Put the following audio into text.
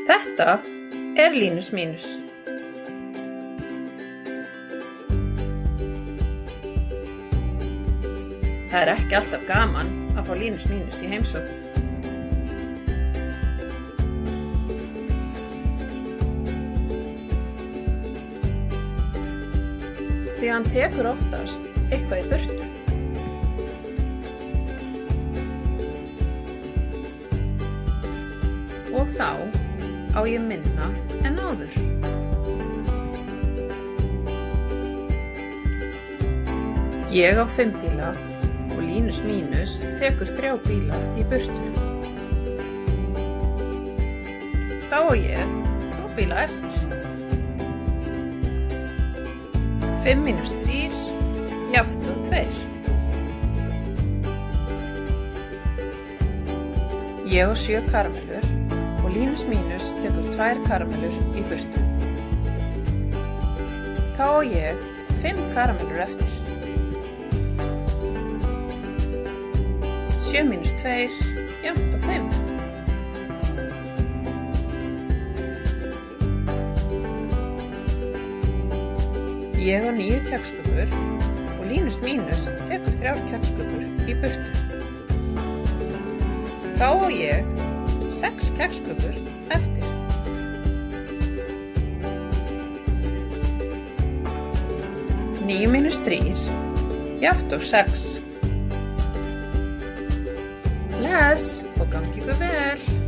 Þetta er Línus Mínus. Það er ekki alltaf gaman að fá Línus Mínus í heimsókn. Því hann tekur oftast eitthvað í burtu. Og þá á ég minna en áður. Ég á 5 bíla og Línus Mínus tekur 3 bíla í burtu. Þá á ég 2 bíla eftir. 5 mínus 3 jafnt og 2. Ég á 7 karamellur og Línus Mínus tekur 2 karamellur í burtu. Þá á ég 5 karamellur eftir. 7 mínus 2 jafnt og 5. Ég á 9 kekskökur og Línus Mínus tekur 3 kekskökur í burtu. Þá á ég 6 kekskökur eftir. 9 mínus 3 jafnt og 6. Bless og gangi ykkur vel!